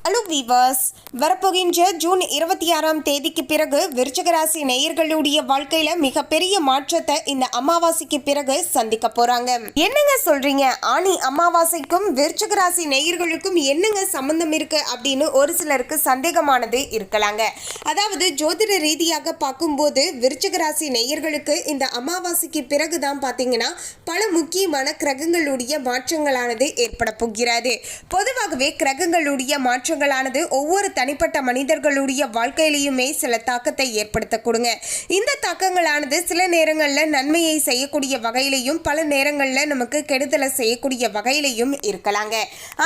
Hello viewers, வரப்போகின்ற June 26ஆம் தேதிக்கு பிறகு விருச்சிக ராசி நேயர்களுடைய வாழ்க்கையில மிகப்பெரிய மாற்றத்தை இந்த அமாவாசைக்கு பிறகு சந்திக்க போறாங்க. என்னங்க சொல்றீங்க? ஆனி அமாவாசைக்கும் விருச்சிக ராசி நேயர்களுக்கும் என்னங்க சம்பந்தம் இருக்கு அப்படின்னு ஒரு சிலருக்கு சந்தேகமானது இருக்கலாங்க. அதாவது ஜோதிட ரீதியாக பார்க்கும்போது விருச்சிக ராசி நேயர்களுக்கு இந்த அமாவாசைக்கு பிறகுதான் பார்த்தீங்கன்னா பல முக்கியமான கிரகங்களுடைய மாற்றங்களானது ஏற்பட போகிறது. பொதுவாகவே கிரகங்களுடைய மாற்றங்களானது ஒவ்வொரு தனிப்பட்ட மனிதர்களுடைய வாழ்க்கையிலுமே சில தாக்கத்தை ஏற்படுத்தக்கூடுங்க. இந்த தாக்கங்களானது சில நேரங்களில் நன்மையை செய்யக்கூடிய வகையிலையும் பல நேரங்களில் நமக்கு கெடுதலை செய்யக்கூடிய வகையிலையும் இருக்கலாங்க.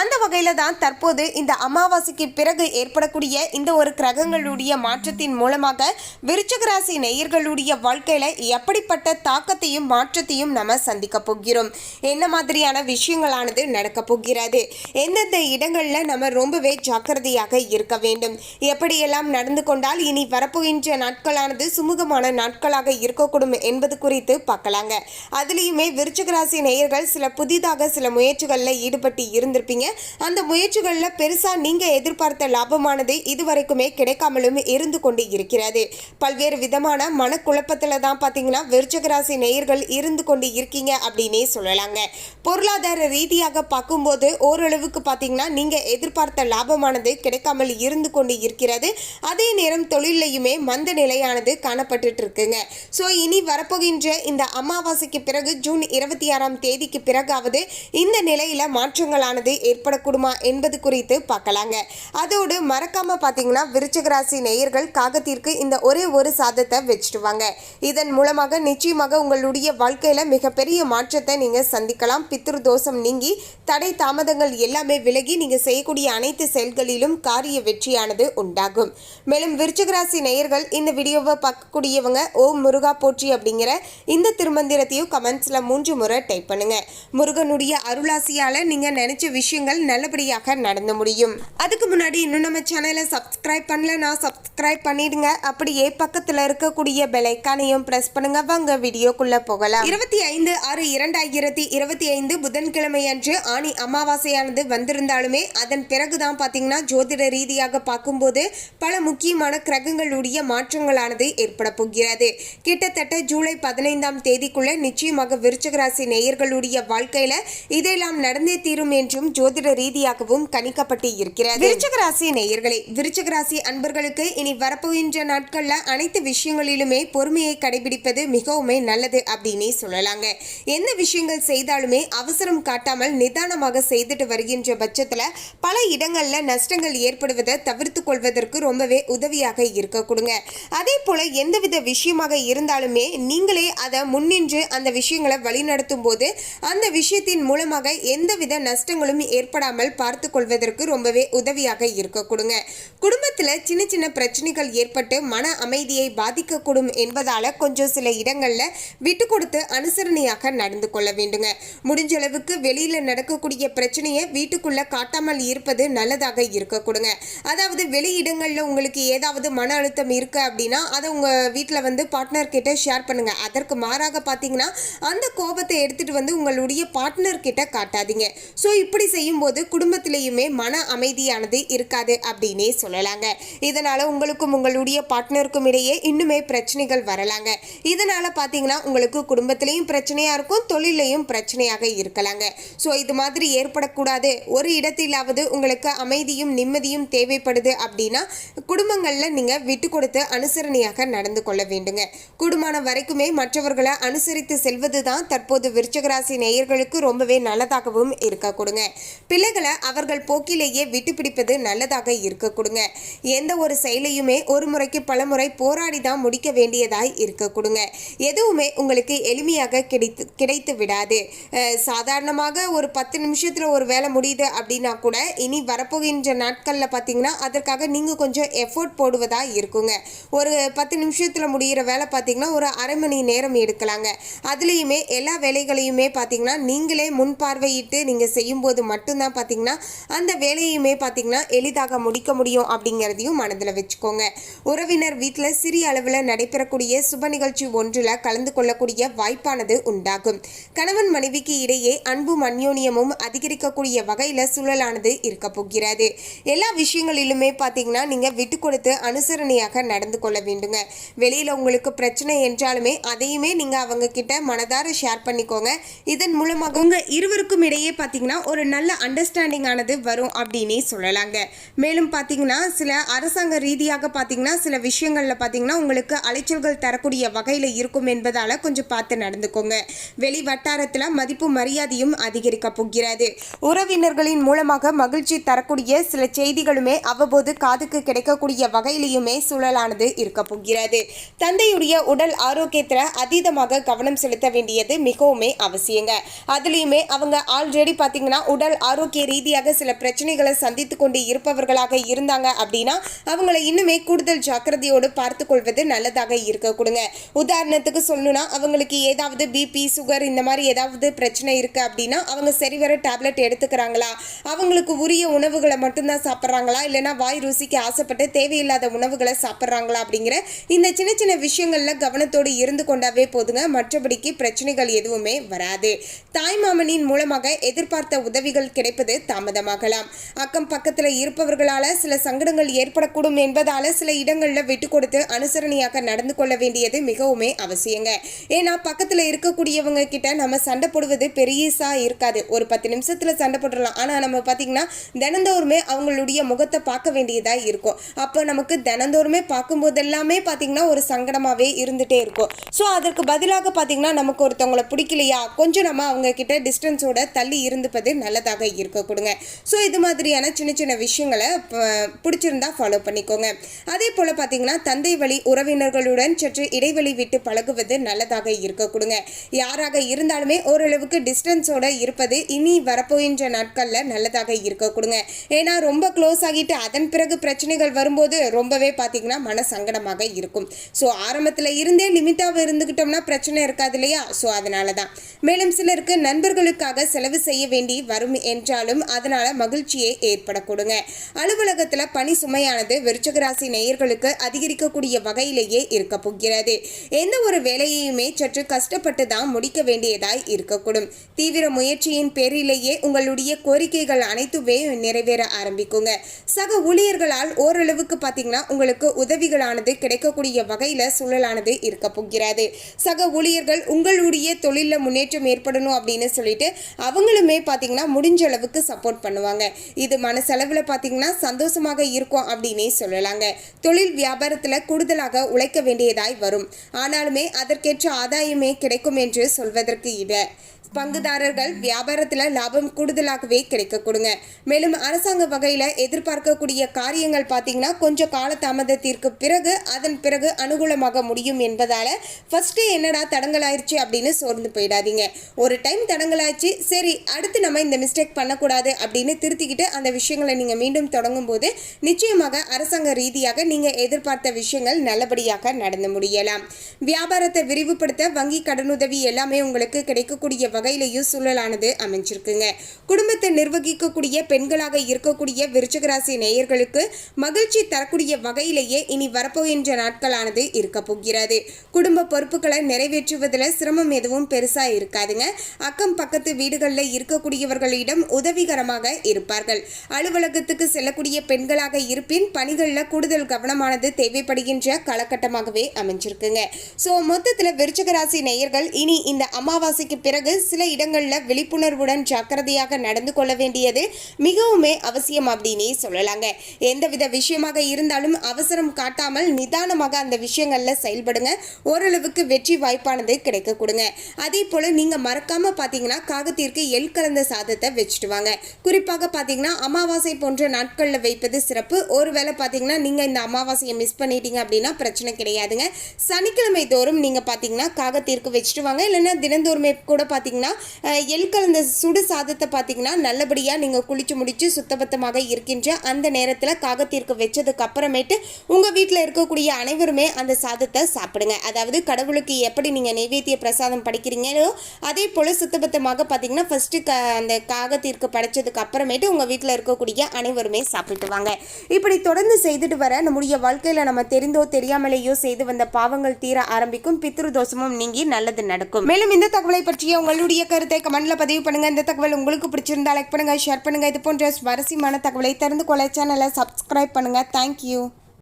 அந்த வகையில தான் தற்போது இந்த அமாவாசைக்கு பிறகு ஏற்படக்கூடிய இந்த ஒரு கிரகங்களுடைய மாற்றத்தின் மூலமாக விருச்சிக ராசி நேயர்களுடைய வாழ்க்கையில எப்படிப்பட்ட தாக்கத்தையும் மாற்றத்தையும் நம்ம சந்திக்க போகிறோம், என்ன மாதிரியான விஷயங்களானது நடக்க போகிறது, எந்தெந்த இடங்கள்ல நம்ம ரொம்பவே ஜாக்கிரதையாக இருக்க வேண்டும், எப்படியெல்லாம் நடந்து கொண்டால் இனி வரப்போகின்ற நாட்களானது சுமூகமான நாட்களாக இருக்கக்கூடும் என்பது குறித்து பார்க்கலாங்க. அதுலேயுமே விருச்சிக ராசி நேயர்கள் புதிதாக சில முயற்சிகளில் ஈடுபட்டு இருந்திருப்பீங்க. அந்த முயற்சிகளில் பெருசாக நீங்கள் எதிர்பார்த்த லாபமானது இதுவரைக்குமே கிடைக்காமலும் இருந்து கொண்டு இருக்கிறது. பல்வேறு விதமான மனக்குழப்பத்தில் தான் பார்த்தீங்கன்னா விருச்சிக ராசி நேயர்கள் இருந்து கொண்டு இருக்கீங்க அப்படின்னே சொல்லலாங்க. பொருளாதார ரீதியாக பார்க்கும்போது ஓரளவுக்கு பார்த்தீங்கன்னா நீங்கள் எதிர்பார்த்த லாபமானது கிடைக்காமல் இருந்து கொண்டு இருக்கிறது. அதே நேரம் தொழிலையுமே மந்த நிலையானது காணப்பட்டு இருக்குங்க. ஸோ இனி வரப்போகின்ற இந்த அமாவாசைக்கு பிறகு ஜூன் 26ஆம் தேதிக்கு பிறகாவது இந்த நிலையில மாற்றங்களானது ஏற்படக்கூடுமா என்பது குறித்து பார்க்கலாங்க. அதோடு மறக்காம பார்த்தீங்கன்னா விருச்சிக ராசி நேயர்கள் காகத்திற்கு இந்த ஒரே ஒரு சாதத்தை வச்சுடுவாங்க. இதன் மூலமாக நிச்சயமாக உங்களுடைய வாழ்க்கையில மிகப்பெரிய மாற்றத்தை நீங்க சந்திக்கலாம். பித்ரு தோஷம் நீங்கி தடை தாமதங்கள் எல்லாமே விலகி நீங்க செய்யக்கூடிய அனைத்து செயல்களிலும் காரிய வெற்றியானது உண்டாகும். மேலும் விருச்சிக ராசி நேயர்கள் இந்த வீடியோவை பார்க்கக்கூடியவங்க ஓம் முருகா போற்றி அப்படிங்கிற இந்த திருமந்திரத்தையும் கமெண்ட்ஸ்ல 3 முறை டைப் பண்ணுங்க. முருகனுடைய அருளாசியால நீங்க நினைச்ச விஷயங்கள் நல்லபடியாக நடந்து முடியும். அதுக்கு முன்னாடி இன்னும் நம்ம சேனலை சப்ஸ்கிரைப் பண்ணலன்னா சப்ஸ்கிரைப் பண்ணிடுங்க. அப்படியே பக்கத்துல இருக்கக்கூடிய பெல் ஐகானையும் பிரஸ் பண்ணுங்க. வாங்க வீடியோக்குள்ள போகலாம். 25/6/2025 புதன்கிழமை அன்று ஆனி அமாவாசையானது வந்திருந்தாலுமே அதன் பிறகுதான் பார்த்தீங்கன்னா ஜோதிட ரீதியாக பார்க்கும்போது பல முக்கியமான கிரகங்களுடைய மாற்றங்களானது ஏற்பட போகிறது. கிட்டத்தட்ட ஜூலை 15ஆம் தேதிக்குள்ள நிச்சயமாக விருச்சிக ராசி நேயர்களுடைய வாழ்க்கையில இதெல்லாம் நடந்தே தீரும் என்றும் ஜோதிட ரீதியாகவும் கணிக்கப்பட்டு இருக்கிறது. விருச்சிக ராசி நேயர்களே, விருச்சிக ராசி அன்பர்களுக்கு இனி வரப்போகின்ற நாட்கள்ல அனைத்து விஷயங்களிலுமே பொறுமையை கடைபிடிப்பது மிகவும் நல்லது அப்படின்னே சொல்லலாங்க. எந்த விஷயங்கள் செய்தாலுமே அவசரம் காட்டாமல் நிதானமாக செய்துட்டு வருகின்ற பட்சத்துல பல இடங்கள்ல நஷ்டங்கள் ஏற்படுவதை தவிர்த்து கொள்வதற்கு ரொம்பவே உதவியாக இருக்க கொடுங்க. அதே போல எந்தவித விஷயமாக இருந்தாலுமே நீங்களே அதை முன்னின்று அந்த விஷயங்களை வழிநடத்தும் போது அந்த விஷயத்தின் மூலமாக எந்தவித நஷ்டங்களும் ஏற்படாமல் பார்த்து கொள்வதற்கு ரொம்பவே உதவியாக இருக்க கொடுங்க. குடும்பத்துல சின்ன சின்ன பிரச்சனைகள் ஏற்பட்டு மன அமைதியை பாதிக்கக்கூடும் என்பதால கொஞ்சம் சில இடங்கள்ல விட்டு கொடுத்து அனுசரணையாக நடந்து கொள்ள வேண்டுங்க. முடிஞ்ச அளவுக்கு வெளியில நடக்கக்கூடிய பிரச்சனையை வீட்டுக்குள்ள காட்டாமல் இருப்பது நல்லதாக இருக்க கொடுங்க. அதாவது வெளியிடங்கள்ல உங்களுக்கு ஏதாவது மன அழுத்தம் இருக்கு அப்படின்னா அதை உங்க வீட்டில் பார்ட்னர் கிட்ட ஷேர் பண்ணுங்க. அதற்கு மாறாக பார்த்தீங்கன்னா அந்த கோபத்தை எடுத்துட்டு உங்களுடைய பார்ட்னர் கிட்ட காட்டாதீங்க. ஸோ இப்படி செய்யும் போது குடும்பத்திலேயுமே மன அமைதியானது இருக்காது அப்படின்னே சொல்லலாங்க. இதனால உங்களுக்கும் உங்களுடைய பார்ட்னருக்கும் இடையே இன்னுமே பிரச்சனைகள் வரலாங்க. இதனால பார்த்தீங்கன்னா உங்களுக்கு குடும்பத்திலையும் பிரச்சனையா இருக்கும், தொழிலையும் பிரச்சனையாக இருக்கலாங்க. ஸோ இது மாதிரி ஏற்படக்கூடாது, ஒரு இடத்திலாவது உங்களுக்கு அமைதியும் நிம்மதியும் தேவைப்படுது அப்படின்னா குடும்பங்கள்ல நீங்க விட்டு கொடுத்து அனுசரணையாக நடந்து கொள்ள வேண்டுங்க. கூடுமான வரைக்குமே மற்றவர்களை அனுசரித்து செல்வதுதான் தற்போது விருச்சிக ராசி நேயர்களுக்கு ரொம்பவே நல்லதாகவும் இருக்க கொடுங்க. பிள்ளைகளை அவர்கள் போக்கிலேயே விட்டு பிடிப்பது நல்லதாக இருக்க கொடுங்க. எந்த ஒரு செயலையுமே ஒரு முறைக்கு பல முறை போராடி தான் முடிக்க வேண்டியதாய் இருக்க கொடுங்க. எதுவுமே உங்களுக்கு எளிமையாக கிடைத்து விடாது. சாதாரணமாக ஒரு 10 நிமிஷத்துல ஒரு வேலை முடியுது அப்படின்னா கூட இனி வரப்போகின்ற நாட்கள்ல பார்த்தீங்கன்னா அதற்காக நீங்க கொஞ்சம் எஃபோர்ட் போடுவதா இருக்குங்க. ஒரு 10 நிமிஷத்துல முடிகிற வேலை பார்த்தீங்கன்னா ஒரு அரை மணி நேரம் எடுக்கலாங்க. அதுலேயுமே எல்லா வேலைகளையுமே பார்த்தீங்கன்னா நீங்களே முன்பார்வையிட்டு நீங்க செய்யும் போது மட்டும்தான் பார்த்தீங்கன்னா அந்த வேலையுமே பார்த்தீங்கன்னா எளிதாக முடிக்க முடியும் அப்படிங்கிறதையும் மனதில் வச்சுக்கோங்க. உறவினர் வீட்டில் சிறிய அளவில் நடைபெறக்கூடிய சுப நிகழ்ச்சி ஒன்றில் கலந்து கொள்ளக்கூடிய வாய்ப்பானது உண்டாகும். கணவன் மனைவிக்கு இடையே அன்பும் அந்யோன்யமும் அதிகரிக்கக்கூடிய வகையில் சூழலானது இருக்க போகிறது. எல்லா விஷயங்களிலுமே பார்த்தீங்கன்னா நீங்கள் விட்டு கொடுத்து அனுசரணையாக நடந்து கொள்ள வேண்டுங்க. வெளியில் உங்களுக்கு பிரச்சனை என்றாலுமே அதையுமே நீங்கள் அவங்க கிட்ட மனதார ஷேர் பண்ணிக்கோங்க. இதன் மூலமாக உங்க இருவருக்கும் இடையே பார்த்தீங்கன்னா ஒரு நல்ல அண்டர்ஸ்டாண்டிங் ஆனது வரும் அப்படின்னே சொல்லலாங்க. மேலும் பார்த்தீங்கன்னா சில அரசாங்க ரீதியாக பார்த்தீங்கன்னா சில விஷயங்கள்ல பார்த்தீங்கன்னா உங்களுக்கு அலைச்சல்கள் தரக்கூடிய வகையில் இருக்கும் என்பதால கொஞ்சம் பார்த்து நடந்துக்கோங்க. வெளி வட்டாரத்தில் மதிப்பு மரியாதையும் அதிகரிக்க போகிறது. உறவினர்களின் மூலமாக மகிழ்ச்சி தரக்கூடிய சில செய்திகளுமே அவ்வப்போது காதுக்கு கிடைக்கக்கூடிய வகையிலையுமே சூழலானது இருக்க போகிறது. தந்தையுடைய உடல் ஆரோக்கியத்தில் அதீதமாக கவனம் செலுத்த வேண்டியது மிகவுமே அவசியங்க. அதுலேயுமே அவங்க ஆல்ரெடி பார்த்தீங்கன்னா உடல் ஆரோக்கிய ரீதியாக சில பிரச்சனைகளை சந்தித்து கொண்டு இருப்பவர்களாக இருந்தாங்க அப்படின்னா அவங்கள இன்னுமே கூடுதல் ஜாக்கிரதையோடு பார்த்து கொள்வது நல்லதாக இருக்க கொடுங்க. உதாரணத்துக்கு சொல்லணும்னா அவங்களுக்கு ஏதாவது பிபி சுகர் இந்த மாதிரி ஏதாவது பிரச்சனை இருக்கு அப்படின்னா அவங்க சரிவர டேப்லெட் எடுத்துக்கிறாங்களா, அவங்களுக்கு உரிய உணவுகளை மட்டும்தான் சாப்பிட்றாங்களா, இல்லைன்னா வாய் ருசிக்கு ஆசைப்பட்டு தேவையில்லாத உணவுகளை சாப்பிட்றாங்களா அப்படிங்கிற இந்த சின்ன சின்ன விஷயங்கள்ல கவனத்தோடு இருந்து கொண்டாவே போதுங்க. மற்றபடிக்கு பிரச்சனைகள் எதுவுமே வராது. தாய்மாமனின் மூலமாக எதிர்பார்த்த உதவிகள் கிடைப்பது தாமதமாகலாம். அக்கம் பக்கத்தில் இருப்பவர்களால சில சங்கடங்கள் ஏற்படக்கூடும் என்பதால சில இடங்களில் விட்டு கொடுத்து அனுசரணையாக நடந்து கொள்ள வேண்டியது மிகவுமே அவசியங்க. ஏன்னா பக்கத்தில் இருக்கக்கூடியவங்க கிட்ட நம்ம சண்டை போடுவது பெரியசா இருக்காது. ஒரு 10 நிமிஷத்துல சண்டை போட்டுடலாம். ஆனால் நம்ம பார்த்தீங்கன்னா தினந்தோறுமே அவங்களுடைய முகத்தை பார்க்க வேண்டியதா இருக்கும். அப்போ நமக்கு தினந்தோறுமே பார்க்கும்போது எல்லாமே பார்த்தீங்கன்னா ஒரு சங்கடமாகவே இருந்துகிட்டே இருக்கும். ஸோ அதற்கு பதிலாக பார்த்தீங்கன்னா நமக்கு ஒருத்தவங்களை பிடிக்கலையா கொஞ்சம் நம்ம அவங்க கிட்ட டிஸ்டன்ஸோட தள்ளி இருந்துப்பது நல்லதாக இருக்க கொடுங்க. ஸோ இது மாதிரியான சின்ன சின்ன விஷயங்களை பிடிச்சிருந்தா ஃபாலோ பண்ணிக்கோங்க. அதே போல் பார்த்தீங்கன்னா தந்தை வழி உறவினர்களுடன் சற்று இடைவெளி விட்டு பழகுவது நல்லதாக இருக்க கொடுங்க. யாராக இருந்தாலுமே ஓரளவுக்கு டிஸ்டன்ஸோட இருப்பது இனி வரப்போகின்ற நாட்களில் நல்லதாக இருக்க கொடுங்க. ஏன்னா ரொம்ப க்ளோஸ் ஆகிட்டு அதன் பிறகு பிரச்சனைகள் வரும்போது ரொம்பவே பார்த்தீங்கன்னா மன சங்கடமாக இருக்கும். ஸோ ஆரம்பத்தில் இருந்தே லிமிட்டாக இருந்துக்கிட்டோம்னா பிரச்சனை இருக்காது இல்லையா? ஸோ அதனால தான். மேலும் சிலருக்கு நண்பர்களுக்காக செலவு செய்ய வேண்டி வரும் என்றாலும் அதனால மகிழ்ச்சியை ஏற்படக்கூடுங்க. அலுவலகத்தில் பணி சுமையானது விருச்சிக ராசி நேயர்களுக்கு அதிகரிக்கக்கூடிய வகையிலேயே இருக்க போகிறது. எந்த ஒரு வேலையையுமே சற்று கஷ்டப்பட்டு தான் முடிக்க வேண்டியதாய் இருக்கக்கூடும். தீவிர முயற்சியின் பேரிலேயே உங்களுடைய கோரிக்கைகள் அனைத்துமே நிறைவேற ஆரம்பிக்குங்க. சக ஊழியர்களால் ஓரளவுக்கு பார்த்தீங்கன்னா உங்களுக்கு உதவிகளானது கிடைக்கக்கூடிய வகையில் சூழலானது இருக்க போகிறது. சக ஊழியர்கள் உங்களுடைய தொழிலில் முன்னேற்றம் ஏற்படணும் அப்படின்னு சொல்லிட்டு அவங்களுமே பார்த்தீங்கன்னா முடிஞ்ச அளவுக்கு சப்போர்ட் பண்ணுவாங்க. இது மனசளவில் பார்த்தீங்கன்னா சந்தோஷமாக இருக்கும் அப்படின்னே சொல்லலாங்க. தொழில் வியாபாரத்தில் கூடுதலாக உழைக்க வேண்டியதாய் வரும். ஆனாலுமே அதற்கேற்ற ஆதாயமே கிடைக்கும் என்று சொல்வதற்கு இல்லை. பங்குதாரர்கள் வியாபாரத்தில் லாபம் கூடுதலாகவே கிடைக்க கொடுங்க. மேலும் அரசாங்க வகையில் எதிர்பார்க்கக்கூடிய காரியங்கள் பார்த்தீங்கன்னா கொஞ்சம் காலதாமதத்திற்கு பிறகு அதன் பிறகு அனுகூலமாக முடியும் என்பதால் ஃபஸ்ட்டு என்னடா தடங்கலாயிருச்சு அப்படின்னு சோர்ந்து போயிடாதீங்க. ஒரு டைம் தடங்கலாச்சு, சரி அடுத்து நம்ம இந்த மிஸ்டேக் பண்ணக்கூடாது அப்படின்னு திருத்திக்கிட்டு அந்த விஷயங்களை நீங்கள் மீண்டும் தொடங்கும் போது நிச்சயமாக அரசாங்க ரீதியாக நீங்கள் எதிர்பார்த்த விஷயங்கள் நல்லபடியாக நடந்து முடியலாம். வியாபாரத்தை விரிவுபடுத்த வங்கி கடனுதவி எல்லாமே உங்களுக்கு கிடைக்கக்கூடிய வகையிலையும் சூழலானது அமைஞ்சிருக்குங்க. குடும்பத்தை நிர்வகிக்கக்கூடிய பெண்களாக இருக்கக்கூடிய விருச்சிக ராசி நேயர்களுக்கு மகிழ்ச்சி தரக்கூடிய வகையிலேயே இனி வரப்போகின்ற நாட்களானது இருக்க போகிறது. குடும்ப பொறுப்புகளை நிறைவேற்றுவதில் சிரமம் எதுவும் பெருசா இருக்காதுங்க. அக்கம் பக்கத்து வீடுகளில் இருக்கக்கூடியவர்களிடம் உதவிகரமாக இருப்பார்கள். அலுவலகத்துக்கு செல்லக்கூடிய பெண்களாக இருப்பின் பணிகளில் கூடுதல் கவனமானது தேவைப்படுகின்ற காலகட்டமாகவே அமைஞ்சிருக்குங்க. ஸோ மொத்தத்தில் விருச்சிக ராசி நேயர்கள் இனி இந்த அமாவாசைக்கு பிறகு சில இடங்களில் விழிப்புணர்வுடன் ஜாக்கிரதையாக நடந்து கொள்ள வேண்டியது மிகவுமே அவசியம் அப்படின்னே சொல்லலாங்க. எந்தவித விஷயமாக இருந்தாலும் அவசரம் காட்டாமல் நிதானமாக அந்த விஷயங்களில் செயல்படுங்க. ஓரளவுக்கு வெற்றி வாய்ப்பானது கிடைக்க கொடுங்க. அதே போல் நீங்கள் மறக்காமல் பார்த்தீங்கன்னா காகத்திற்கு எள் கலந்த சாதத்தை வச்சுட்டு வாங்க. குறிப்பாக பார்த்தீங்கன்னா அமாவாசை போன்ற நாட்களில் வைப்பது சிறப்பு. ஒருவேளை பார்த்தீங்கன்னா நீங்கள் இந்த அமாவாசையை மிஸ் பண்ணிட்டீங்க அப்படின்னா பிரச்சனை கிடையாதுங்க. சனிக்கிழமை தோறும் நீங்கள் பார்த்தீங்கன்னா காகத்திற்கு வச்சுட்டு வாங்க. இல்லைன்னா தினந்தோறுமே கூட பார்த்தீங்கன்னா பார்த்தீங்கன்னா எள் கலந்த சுடு சாதத்தை பார்த்தீங்கன்னா நல்லபடியாக நீங்கள் குளிச்சு முடிச்சு சுத்தபத்தமாக இருக்கின்ற அந்த நேரத்தில் காகத்திற்கு வச்சதுக்கு அப்புறமேட்டு உங்கள் வீட்டில் இருக்கக்கூடிய அனைவருமே அந்த சாதத்தை சாப்பிடுங்க. அதாவது கடவுளுக்கு எப்படி நீங்கள் நைவேத்திய பிரசாதம் படைக்கிறீங்களோ அதே போல் சுத்தபத்தமாக பார்த்தீங்கன்னா ஃபஸ்ட்டு அந்த காகத்திற்கு படைச்சதுக்கு அப்புறமேட்டு உங்கள் வீட்டில் இருக்கக்கூடிய அனைவருமே சாப்பிட்டு வாங்க. இப்படி தொடர்ந்து செய்துட்டு வர நம்முடைய வாழ்க்கையில் நம்ம தெரிந்தோ தெரியாமலேயோ செய்து வந்த பாவங்கள் தீர ஆரம்பிக்கும். பித்ரு தோஷமும் நீங்கி நல்லது நடக்கும். மேலும் இந்த தகவலை பற்றிய உங்களுடைய கருத்தை கமெண்ட்ல பதிவு பண்ணுங்க. இந்த தகவல் உங்களுக்கு பிடிச்சிருந்தா லைக் பண்ணுங்க, ஷேர் பண்ணுங்க. இது போன்ற சுவாரஸ்யமான தகவலை தெரிந்து கொள்ள சேனலை சப்ஸ்கிரைப் பண்ணுங்க. தேங்க்யூ.